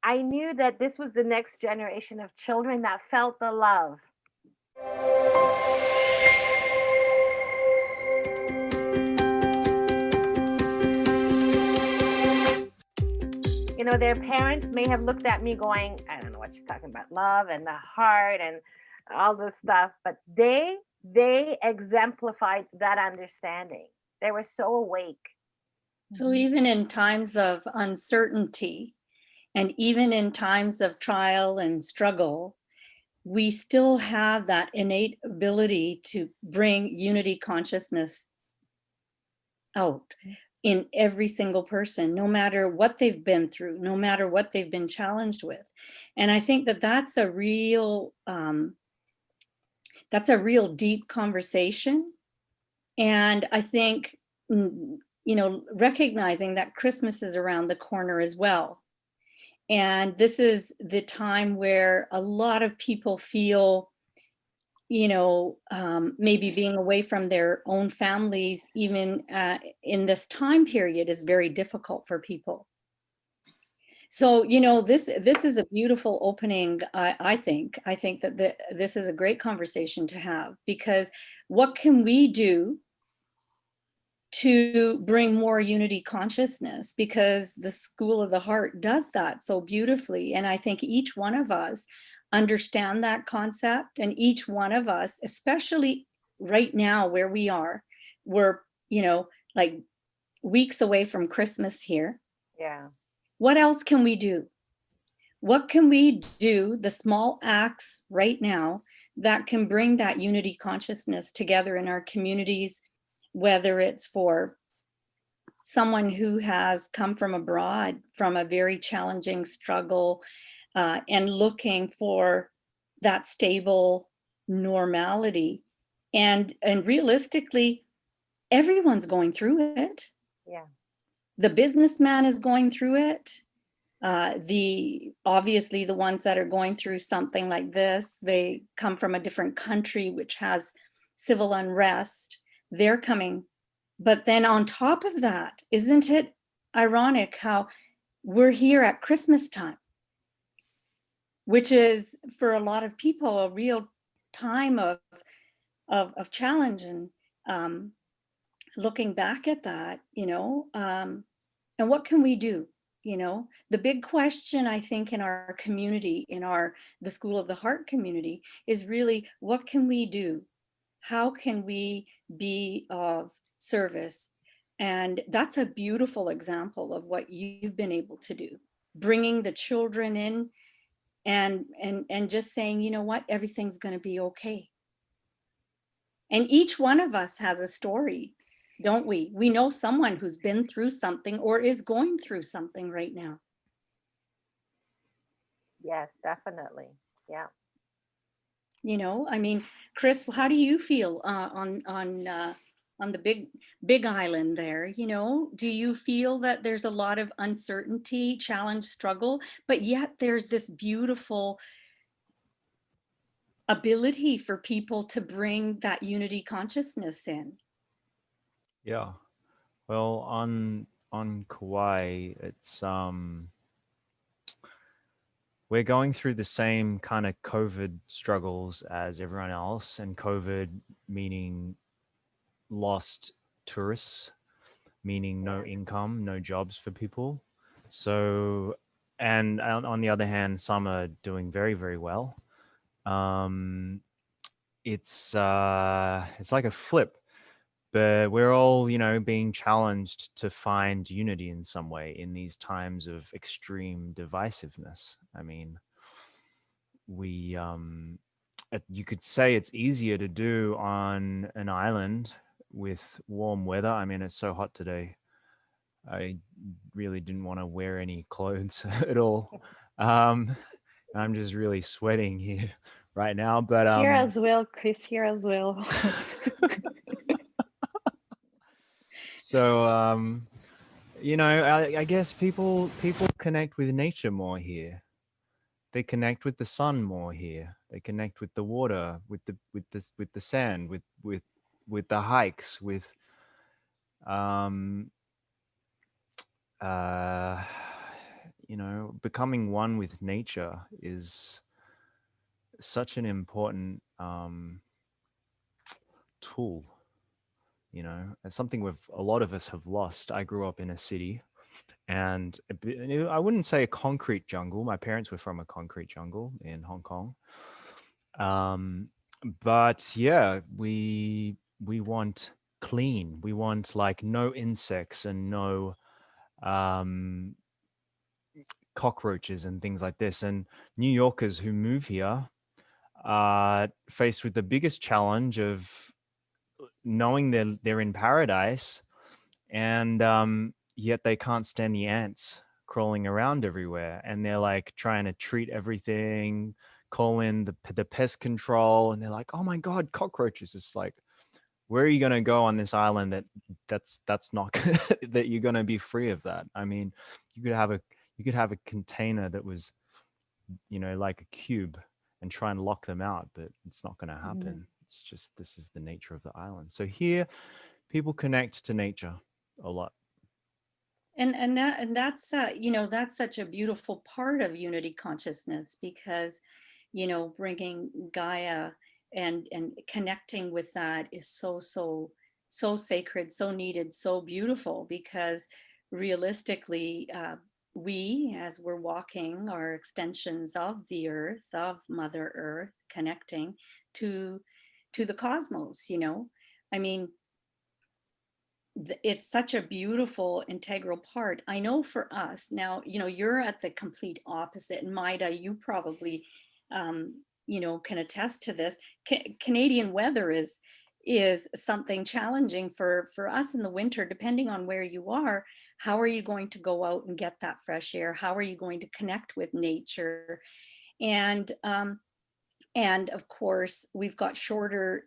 I knew that this was the next generation of children that felt the love. You know, their parents may have looked at me going, I don't know what she's talking about, love and the heart and all this stuff, but they exemplified that understanding. They were so awake. So even in times of uncertainty and even in times of trial and struggle, we still have that innate ability to bring unity consciousness out in every single person, no matter what they've been through, no matter what they've been challenged with. And I think that that's a real deep conversation. And I think, recognizing that Christmas is around the corner as well. And this is the time where a lot of people feel, maybe being away from their own families, even in this time period, is very difficult for people. So, this is a beautiful opening. I think that this is a great conversation to have, because what can we do to bring more unity consciousness? Because the School of the Heart does that so beautifully. And I think each one of us understand that concept, and each one of us, especially right now where we are, we're, like weeks away from Christmas here. Yeah. What else can we do? What can we do, the small acts right now, that can bring that unity consciousness together in our communities, whether it's for someone who has come from abroad from a very challenging struggle, and looking for that stable normality. And realistically, everyone's going through it. Yeah. The businessman is going through it. Obviously the ones that are going through something like this, they come from a different country which has civil unrest. They're coming. But then on top of that, isn't it ironic how we're here at Christmas time, which is for a lot of people a real time of challenge, and looking back at that, and what can we do? The big question, I think, in our community, in the School of the Heart community, is really, what can we do? How can we be of service? And that's a beautiful example of what you've been able to do, bringing the children in, and just saying, you know what, everything's going to be okay. And each one of us has a story, don't we? We know someone who's been through something or is going through something right now. Yes, definitely. Yeah. I mean, Chris, how do you feel on the big island there? Do you feel that there's a lot of uncertainty, challenge, struggle, but yet there's this beautiful ability for people to bring that unity consciousness in? Yeah. Well, on Kauai, it's we're going through the same kind of COVID struggles as everyone else, and COVID meaning lost tourists, meaning no income, no jobs for people. So, and on the other hand, some are doing very, very well. Um, it's like a flip, but we're all, being challenged to find unity in some way in these times of extreme divisiveness. I mean, we you could say it's easier to do on an island with warm weather. I mean, it's so hot today. I really didn't want to wear any clothes at all. I'm just really sweating here right now. But Here as well, Chris, here as well. so I guess people connect with nature more here. They connect with the sun more here. They connect with the water, with the sand, with the hikes, with um you know, becoming one with nature is such an important tool. You know, it's something a lot of us have lost. I grew up in a city, and I wouldn't say a concrete jungle. My parents were from a concrete jungle in Hong Kong. Um, but yeah, we want clean. We want like no insects and no um, cockroaches and things like this. And New Yorkers who move here are faced with the biggest challenge of knowing they're in paradise, and yet they can't stand the ants crawling around everywhere, and they're like trying to treat everything, call in the pest control, and they're like, oh my god, cockroaches. It's like, where are you going to go on this island that's not that you're going to be free of that? I mean, you could have a container that was, you know, like a cube, and try and lock them out, but it's not going to happen. It's just, this is the nature of the island. So here people connect to nature a lot. And that's you know, that's such a beautiful part of unity consciousness, because, you know, bringing Gaia and connecting with that is so sacred, so needed, so beautiful, because realistically, we, as we're walking, are extensions of the earth, of Mother Earth, connecting to the cosmos. You know, I mean, it's such a beautiful integral part. I know for us now, you know, you're at the complete opposite, and Maida, you probably you know, can attest to this. Canadian weather is something challenging for us in the winter, depending on where you are. How are you going to go out and get that fresh air? How are you going to connect with nature? And of course, we've got shorter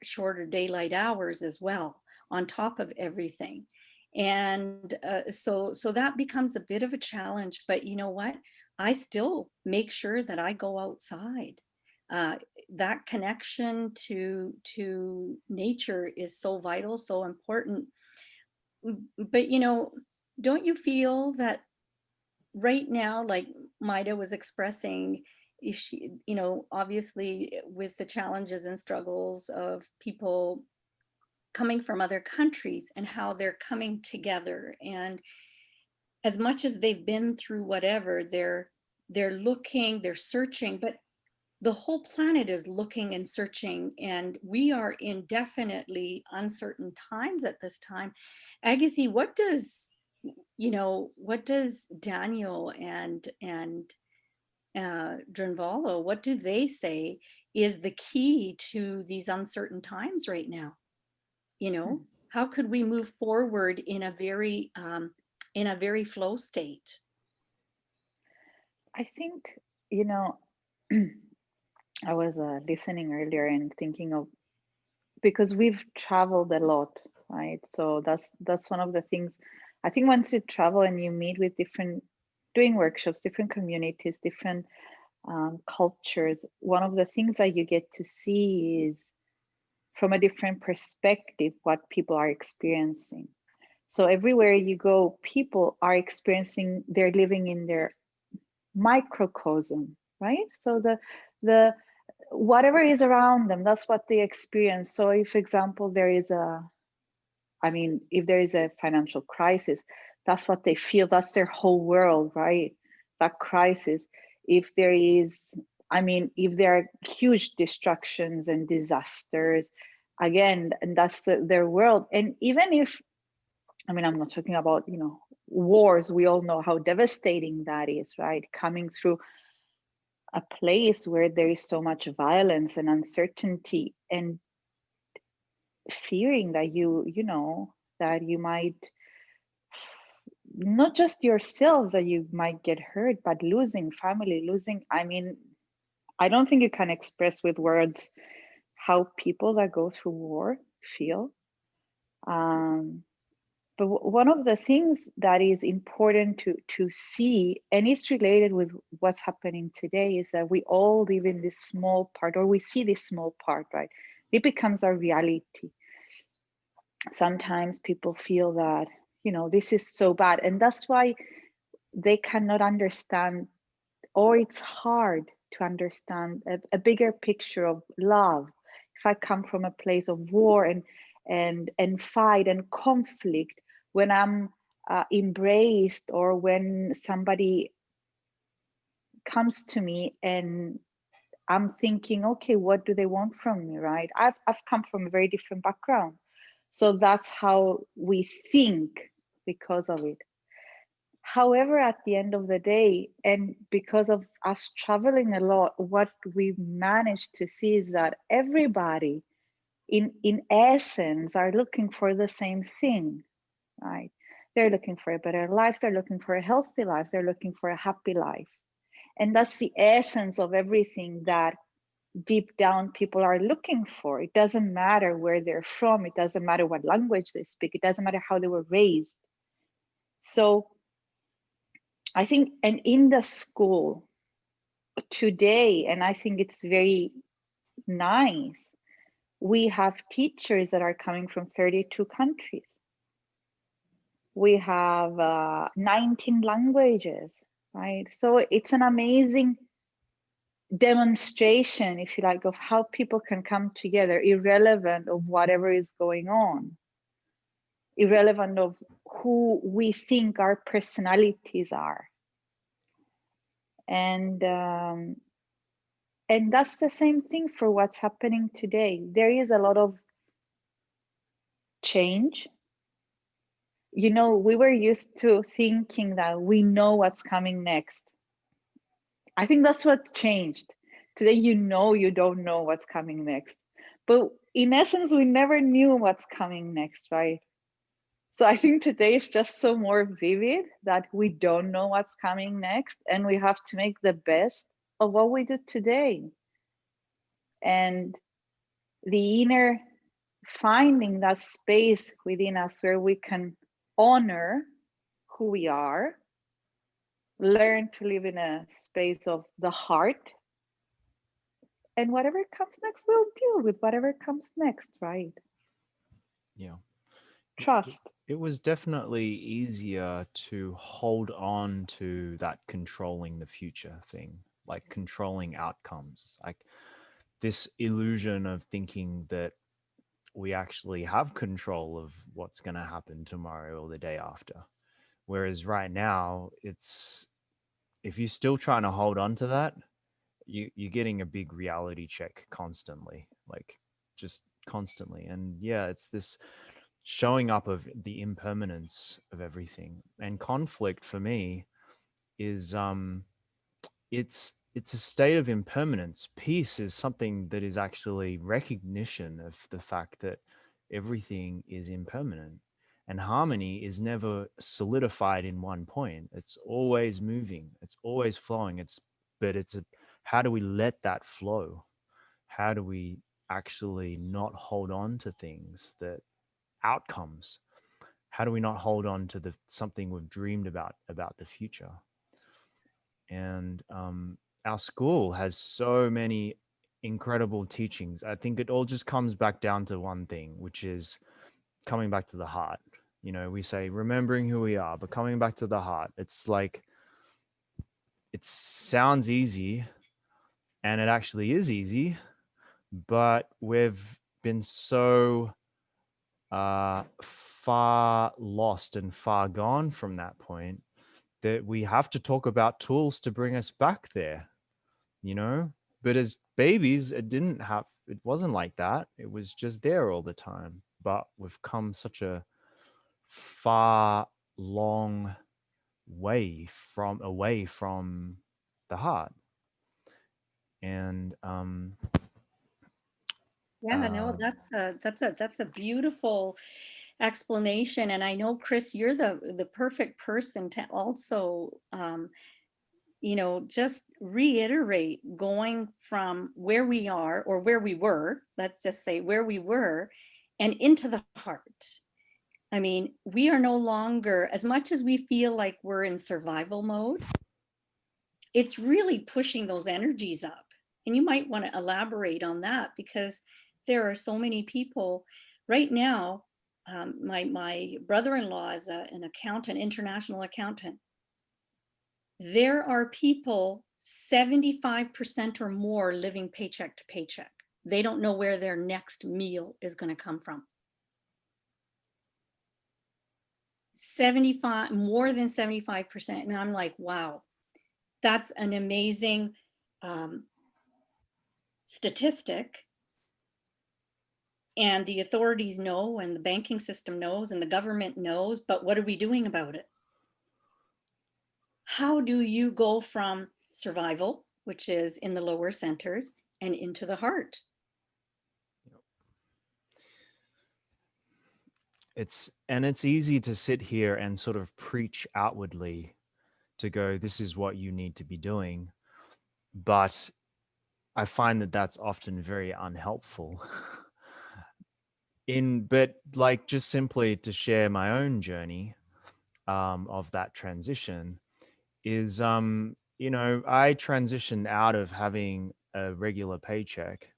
daylight hours as well, on top of everything. And so that becomes a bit of a challenge. But you know what? I still make sure that I go outside. That connection to nature is so vital, so important. But you know, don't you feel that right now, like Maida was expressing, she, you know, obviously with the challenges and struggles of people coming from other countries and how they're coming together, and as much as they've been through whatever, they're looking, they're searching, but the whole planet is looking and searching, and we are in definitely uncertain times at this time. Agathi, what does, you know, what does Daniel and Drenvalo, what do they say is the key to these uncertain times right now? You know, how could we move forward in a very flow state? I think, you know, I was listening earlier and thinking of, because we've traveled a lot, right? So that's one of the things. I think once you travel and you meet with different, doing workshops, different communities, different cultures, one of the things that you get to see is from a different perspective what people are experiencing. So everywhere you go, people are experiencing, they're living in their microcosm, right? So the whatever is around them, that's what they experience. So if, for example, there is if there is a financial crisis, that's what they feel. That's their whole world, right? That crisis. If there is, if there are huge destructions and disasters, again, and that's their world. And even if, I'm not talking about, wars. We all know how devastating that is, right? Coming through a place where there is so much violence and uncertainty, and fearing that that you might, not just yourself, that you might get hurt, but losing family, I don't think you can express with words how people that go through war feel. But one of the things that is important to see, and it's related with what's happening today, is that we all live in this small part, or we see this small part, right? It becomes our reality. Sometimes people feel that, this is so bad. And that's why they cannot understand, or it's hard to understand a bigger picture of love. If I come from a place of war and fight and conflict, when I'm embraced, or when somebody comes to me and I'm thinking, okay, what do they want from me, right? I've come from a very different background. So that's how we think because of it. However, at the end of the day, and because of us traveling a lot, what we managed to see is that everybody in essence are looking for the same thing, right? They're looking for a better life, they're looking for a healthy life, they're looking for a happy life. And that's the essence of everything that deep down people are looking for. It doesn't matter where they're from, it doesn't matter what language they speak, it doesn't matter how they were raised. So I think, and in the school today, and I think it's very nice, we have teachers that are coming from 32 countries. We have 19 languages, right? So it's an amazing demonstration, if you like, of how people can come together, irrelevant of whatever is going on, irrelevant of who we think our personalities are. And that's the same thing for what's happening today. There is a lot of change. You know, we were used to thinking that we know what's coming next. I think that's what changed. Today, you know, you don't know what's coming next. But in essence, we never knew what's coming next, right? So I think today is just so more vivid that we don't know what's coming next, and we have to make the best of what we do today. And the inner finding that space within us where we can honor who we are, learn to live in a space of the heart, and whatever comes next, we'll deal with whatever comes next, right? Yeah. Trust. It was definitely easier to hold on to that controlling the future thing, like controlling outcomes, like this illusion of thinking that we actually have control of what's going to happen tomorrow or the day after. Whereas right now, it's if you're still trying to hold on to that, you're getting a big reality check constantly, like just constantly. And yeah, it's this showing up of the impermanence of everything. And conflict for me is it's a state of impermanence. Peace is something that is actually recognition of the fact that everything is impermanent, and harmony is never solidified in one point. It's always moving, it's always flowing. It's how do we let that flow? How do we actually not hold on to things, that outcomes? How do we not hold on to the something we've dreamed about the future? And our school has so many incredible teachings. I think it all just comes back down to one thing, which is coming back to the heart. You know, we say remembering who we are, but coming back to the heart. It's like, it sounds easy, and it actually is easy, but we've been so far lost and far gone from that point that we have to talk about tools to bring us back there, you know? But as babies, it wasn't like that. It was just there all the time. But we've come such a far, long way away from the heart. And Yeah, no, that's a beautiful explanation. And I know, Chris, you're the perfect person to also just reiterate going from where we are, or where we were, let's just say where we were, and into the heart. I mean, we are no longer, as much as we feel like we're in survival mode, it's really pushing those energies up. And you might want to elaborate on that, because there are so many people right now. My brother-in-law is an accountant, international accountant. There are people 75% or more living paycheck to paycheck. They don't know where their next meal is going to come from. 75, more than 75%. And I'm like, wow, that's an amazing statistic. And the authorities know, and the banking system knows, and the government knows, but what are we doing about it? How do you go from survival, which is in the lower centers, and into the heart? It's easy to sit here and sort of preach outwardly to go, this is what you need to be doing. But I find that that's often very unhelpful. But like, just simply to share my own journey of that transition is, you know, I transitioned out of having a regular paycheck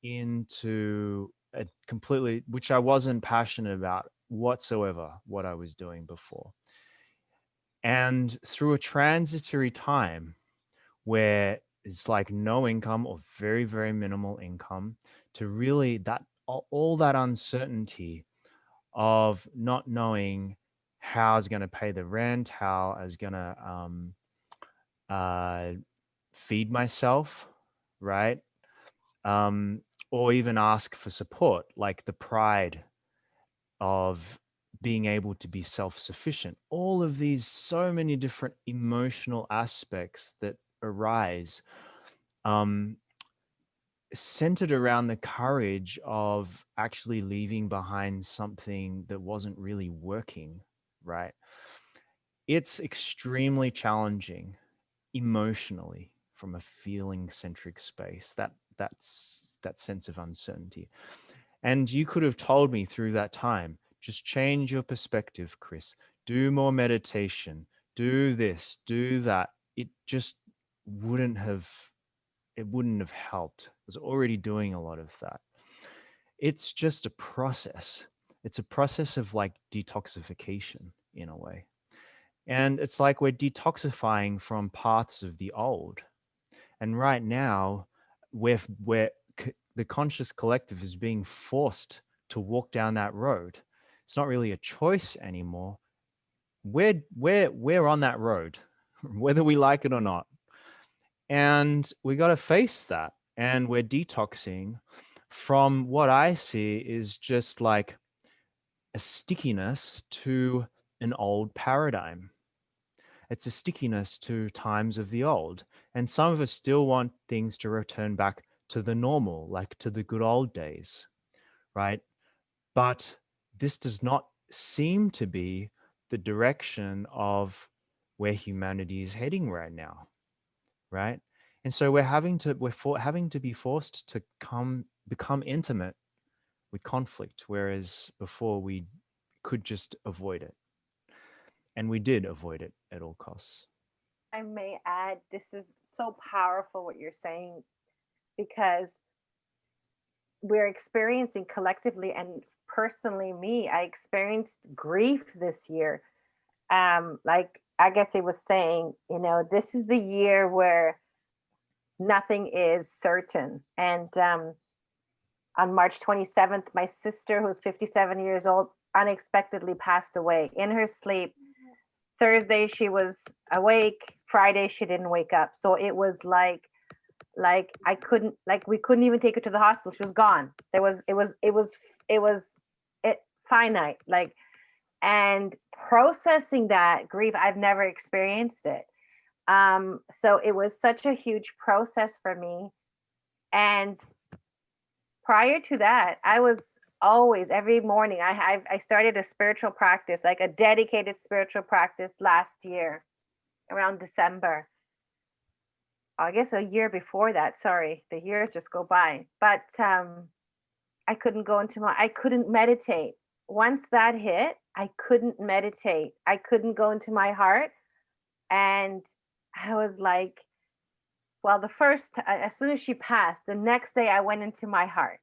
into a completely, which I wasn't passionate about whatsoever, what I was doing before. And through a transitory time where it's like no income or very, very minimal income, to really that all that uncertainty of not knowing how I was going to pay the rent, how I was going to feed myself, right? Or even ask for support, like the pride of being able to be self-sufficient. All of these, so many different emotional aspects that arise, centered around the courage of actually leaving behind something that wasn't really working, right? It's extremely challenging emotionally from a feeling centric space, that sense of uncertainty. And you could have told me through that time, just change your perspective, Chris, do more meditation, do this, do that. It just wouldn't have helped. I was already doing a lot of that. It's just a process. It's a process of like detoxification in a way. And it's like we're detoxifying from parts of the old. And right now, the conscious collective is being forced to walk down that road. It's not really a choice anymore. We're on that road, whether we like it or not. And we got to face that. And we're detoxing from what I see is just like a stickiness to an old paradigm. It's a stickiness to times of the old. And some of us still want things to return back to the normal, like to the good old days, right? But this does not seem to be the direction of where humanity is heading right now, right? And so we're having to be forced to become intimate with conflict, whereas before we could just avoid it. And we did avoid it at all costs. I may add, this is so powerful what you're saying, because we're experiencing collectively, and personally me, I experienced grief this year. Like Agathi was saying, you know, this is the year where nothing is certain. And on March 27th, my sister, who's 57 years old, unexpectedly passed away in her sleep. Thursday she was awake, Friday she didn't wake up. So it was like I couldn't, like we couldn't even take her to the hospital. She was gone. It was finite, like. And processing that grief, I've never experienced it. So it was such a huge process for me. And prior to that, I was always, every morning, I started a spiritual practice, like a dedicated spiritual practice last year around December. I guess a year before that. Sorry, the years just go by. But I couldn't meditate. Once that hit, I couldn't meditate. I couldn't go into my heart. And I was like, well, as soon as she passed, the next day I went into my heart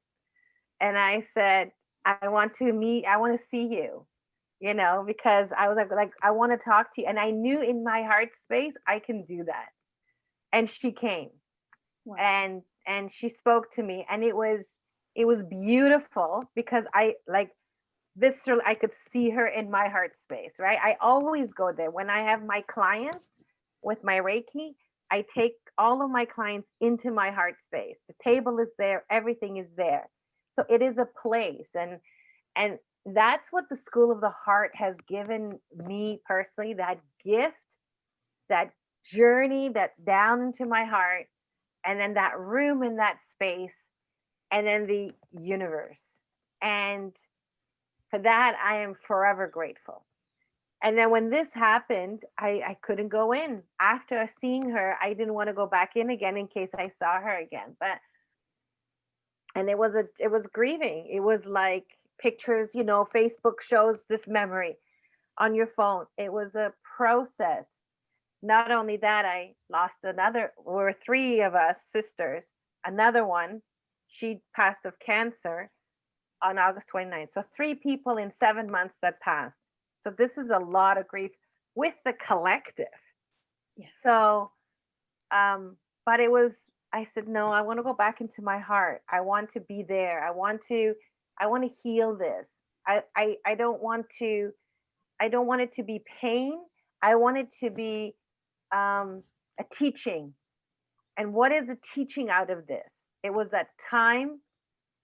and I said, I want to see you. because I was like, I want to talk to you. And I knew in my heart space, I can do that. And she came Wow. and she spoke to me, and it was beautiful because I like viscerally, I could see her in my heart space, right? I always go there when I have my clients with my Reiki. I take all of my clients into my heart space. The table is there, everything is there. So it is a place, and that's what the School of the Heart has given me personally, that gift, that journey, that down into my heart, and then that room in that space, and then the universe. And for that, I am forever grateful. And then when this happened, I couldn't go in. After seeing her, I didn't want to go back in again in case I saw her again. But and it was grieving. It was like pictures, Facebook shows this memory on your phone. It was a process. Not only that, I lost another, were three of us sisters. Another one, she passed of cancer on August 29th. So three people in 7 months that passed. So this is a lot of grief with the collective. Yes. So, but I said, no, I want to go back into my heart. I want to be there. I want to heal this. I don't want it to be pain. I want it to be a teaching. And what is the teaching out of this? It was that time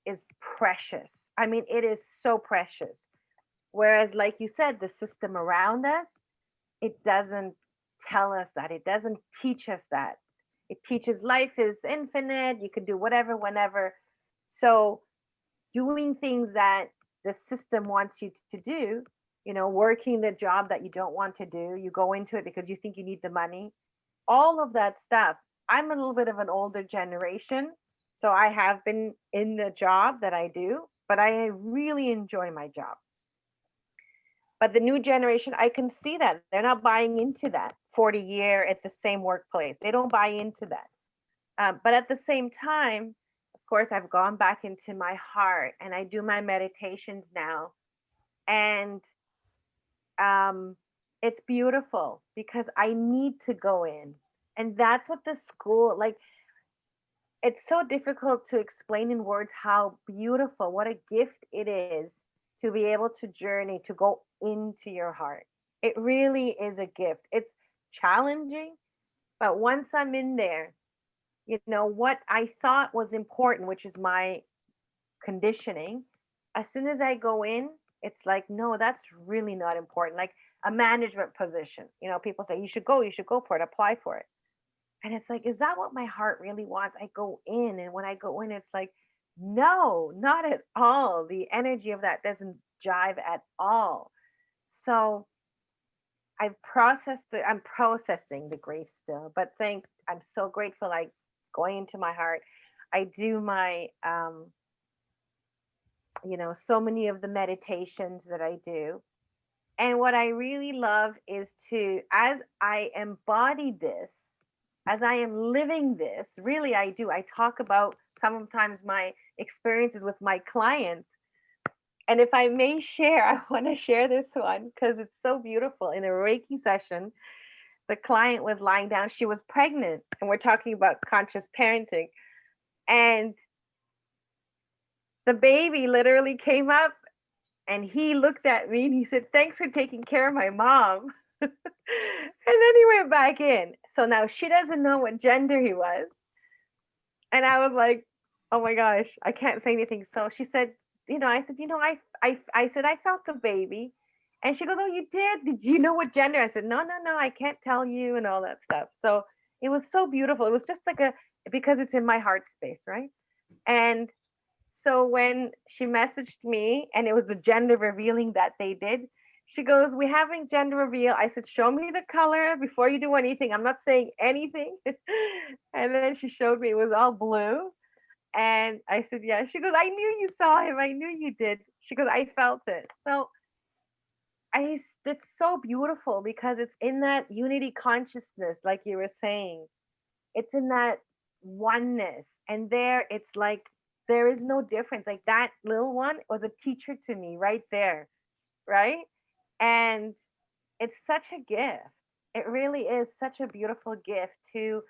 is precious. I mean, it is so precious. Whereas, like you said, the system around us, it doesn't tell us that. It doesn't teach us that. It teaches life is infinite. You can do whatever, whenever. So, doing things that the system wants you to do, working the job that you don't want to do, you go into it because you think you need the money, all of that stuff. I'm a little bit of an older generation, so I have been in the job that I do, but I really enjoy my job. But the new generation, I can see that they're not buying into that 40-year at the same workplace. They don't buy into that. But at the same time, of course, I've gone back into my heart and I do my meditations now. And it's beautiful because I need to go in. And that's what the school, like, it's so difficult to explain in words how beautiful, what a gift it is to be able to journey, to go into your heart. It really is a gift. It's challenging, but once I'm in there, what I thought was important, which is my conditioning, as soon as I go in, it's like, no, that's really not important. Like a management position, people say, you should go for it, apply for it. And it's like, is that what my heart really wants? I go in, and when I go in, it's like, no, not at all. The energy of that doesn't jive at all. So I'm processing the grief still, but I'm so grateful. Like going into my heart, I do my, so many of the meditations that I do. And what I really love is as I embody this, as I am living this, really I do. I talk about sometimes my experiences with my clients. And if I may share, I want to share this one because it's so beautiful. In a Reiki session, the client was lying down. She was pregnant, and we're talking about conscious parenting. And the baby literally came up and he looked at me and he said, "Thanks for taking care of my mom." And then he went back in. So now she doesn't know what gender he was. And I was like, oh my gosh, I can't say anything. So she said, I said, I said, I felt the baby. And she goes, oh, you did? Did you know what gender? I said, no, no, no, I can't tell you, and all that stuff. So it was so beautiful. It was just like because it's in my heart space, right? And so when she messaged me and it was the gender revealing that they did, she goes, we're having gender reveal. I said, show me the color before you do anything. I'm not saying anything. And then she showed me it was all blue. And I said, yeah. She goes, I knew you saw him. I knew you did. She goes, I felt it. So it's so beautiful because it's in that unity consciousness, like you were saying. It's in that oneness. And there it's like, there is no difference. Like that little one was a teacher to me right there. Right. And it's such a gift. It really is such a beautiful gift to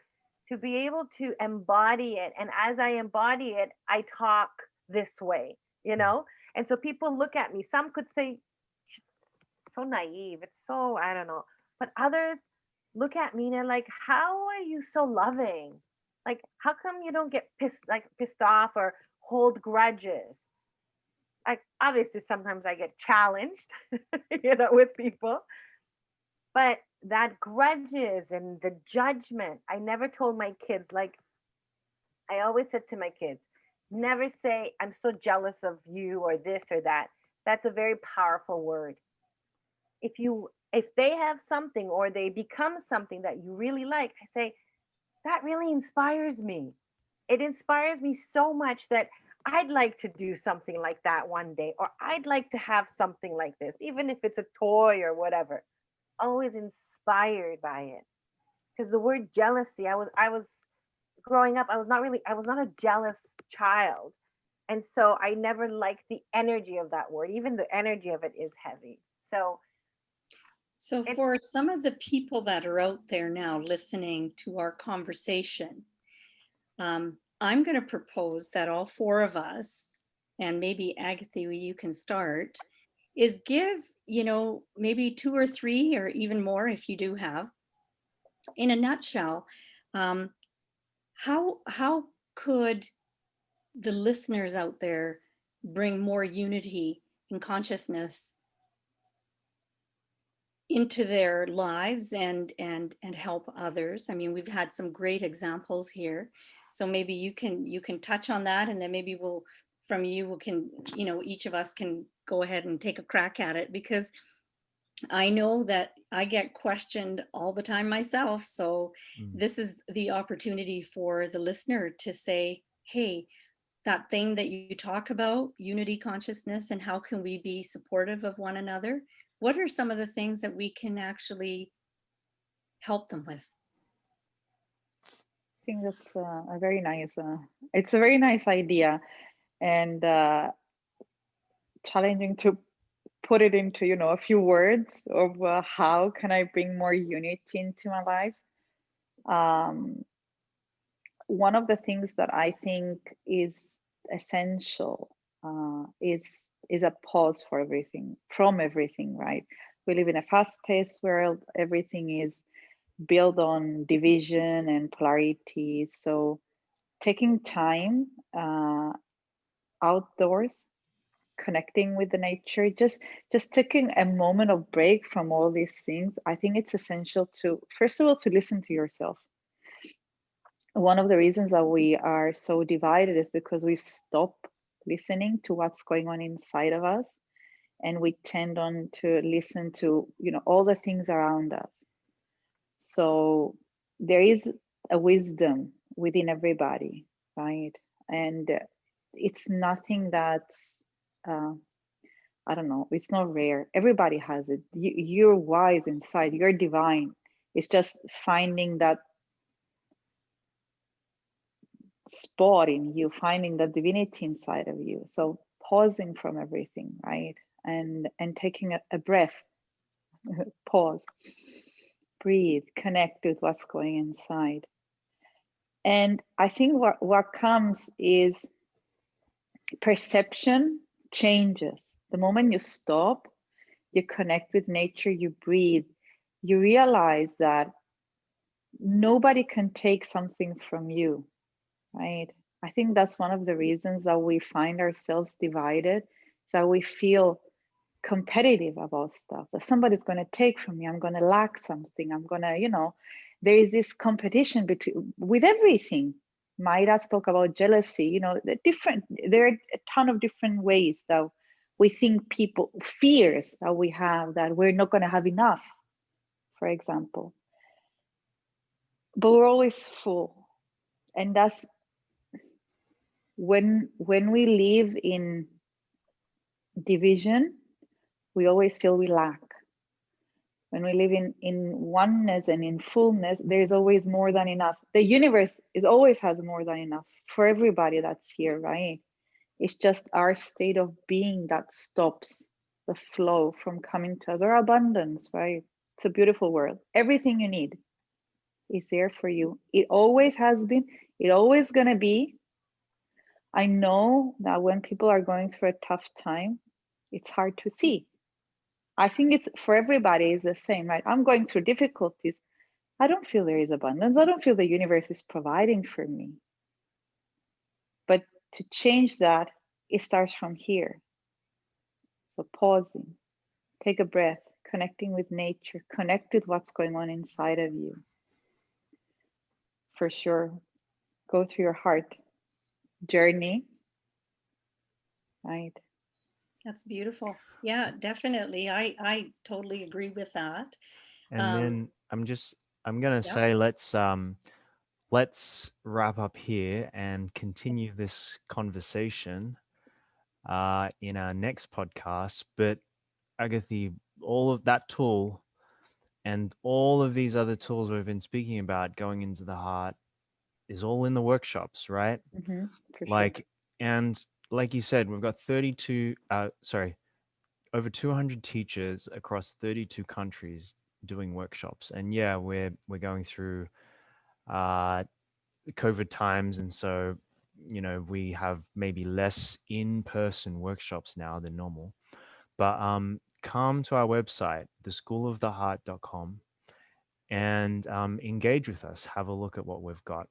be able to embody it. And as I embody it, I talk this way, you know? And so people look at me. Some could say, "It's so naive. It's so, I don't know." But others look at me and they're like, how are you so loving? Like, how come you don't get pissed off or hold grudges? Like, obviously, sometimes I get challenged, with people, but that grudges and the judgment, I never told my kids, like, I always said to my kids, never say, I'm so jealous of you or this or that. That's a very powerful word. If they have something or they become something that you really like, I say, that really inspires me. It inspires me so much that I'd like to do something like that one day, or I'd like to have something like this, even if it's a toy or whatever. Always inspired by it. Because the word jealousy, I was growing up, I was not a jealous child. And so I never liked the energy of that word. Even the energy of it is heavy. So It, for some of the people that are out there now listening to our conversation, I'm going to propose that all four of us, and maybe Agathi, you can start, is give, maybe 2 or 3 or even more if you do have, in a nutshell, um, how could the listeners out there bring more unity and consciousness into their lives and help others? I mean, we've had some great examples here, so maybe you can touch on that, and then maybe we can, each of us can go ahead and take a crack at it, because I know that I get questioned all the time myself. So this is the opportunity for the listener to say, hey, that thing that you talk about, unity consciousness, and how can we be supportive of one another? What are some of the things that we can actually help them with? I think that's a very nice, it's a very nice idea, and challenging to put it into, a few words of how can I bring more unity into my life. One of the things that I think is essential is a pause for everything, from everything, right? We live in a fast-paced world. Everything is built on division and polarity. So taking time outdoors, connecting with the nature, just taking a moment of break from all these things, I think it's essential to, first of all, to listen to yourself. One of the reasons that we are so divided is because we've stopped listening to what's going on inside of us, and we tend on to listen to, all the things around us. So there is a wisdom within everybody, right? And it's nothing that's I don't know, it's not rare. Everybody has it. You're wise inside, you're divine. It's just finding that spot in you, finding the divinity inside of you. So pausing from everything, right? And taking a breath, pause, breathe, connect with what's going inside. And I think what comes is perception changes. The moment you stop, you connect with nature, you breathe, you realize that nobody can take something from you, right? I think that's one of the reasons that we find ourselves divided, that we feel competitive about stuff, that somebody's going to take from me, I'm going to lack something, I'm going to, there is this competition with everything. Maida spoke about jealousy, there are a ton of different ways that we think people, fears that we have, that we're not going to have enough, for example. But we're always full. And that's when we live in division, we always feel we lack. When we live in oneness and in fullness, there's always more than enough. The universe always has more than enough for everybody that's here, right? It's just our state of being that stops the flow from coming to us, or abundance, right? It's a beautiful world. Everything you need is there for you. It always has been, it always gonna be. I know that when people are going through a tough time, it's hard to see. I think it's for everybody is the same, right? I'm going through difficulties. I don't feel there is abundance. I don't feel the universe is providing for me. But to change that, it starts from here. So pausing, take a breath, connecting with nature, connect with what's going on inside of you. For sure, go through your heart journey, right? That's beautiful. Yeah, definitely. I totally agree with that. And then I'm gonna Yeah. say let's wrap up here and continue this conversation in our next podcast. But Agathi, all of that tool and all of these other tools we've been speaking about going into the heart is all in the workshops, right? For sure. Like, and like you said, we've got over 200 teachers across 32 countries doing workshops. And yeah, we're going through COVID times, and so we have maybe less in-person workshops now than normal. But come to our website, theschooloftheheart.com, and engage with us. Have a look at what we've got,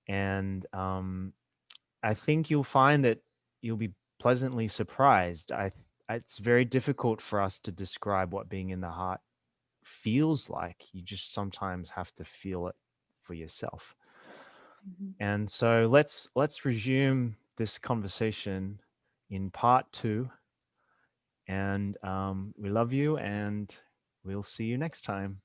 and I think you'll find that you'll be pleasantly surprised. It's very difficult for us to describe what being in the heart feels like. You just sometimes have to feel it for yourself. And so let's resume this conversation in part 2. And we love you, and we'll see you next time.